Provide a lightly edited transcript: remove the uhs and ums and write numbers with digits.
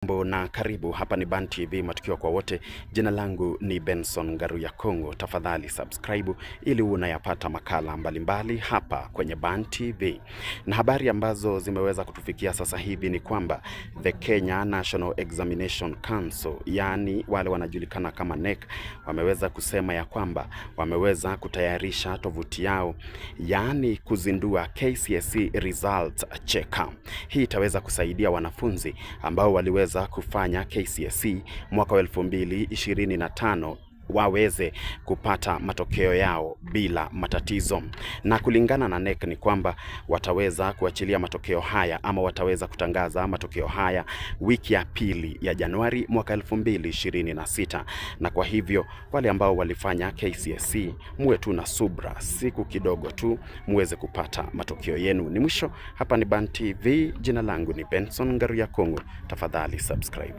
Na karibu, hapa ni Ban TV, matukio kwa wote. Jina langu ni Benson Ngaruya Kongo. Tafadhali subscribe ili unayapata makala mbalimbali hapa kwenye Ban TV. Na habari ambazo zimeweza kutufikia sasa hivi ni kwamba the Kenya National Examination Council, yani wale wanajulikana kama NEC, wameweza kusema ya kwamba wameweza kutayarisha tovuti yao, yani kuzindua KCSE Results Checker. Hii itaweza kusaidia wanafunzi ambao waliweza kufanya KCSE mwaka 2025 waweze kupata matokeo yao bila matatizo. Na kulingana na NEC ni kwamba wataweza kuachilia matokeo haya, ama wataweza kutangaza matokeo haya wiki ya pili ya Januari mwaka 2026. Na kwa hivyo wale ambao walifanya KCSE, muwe tu na subra, siku kidogo tu muweze kupata matokeo yenu. Ni mwisho. Hapa ni Ban TV, jina langu ni Benson Ngaruya Kongo. Tafadhali subscribe.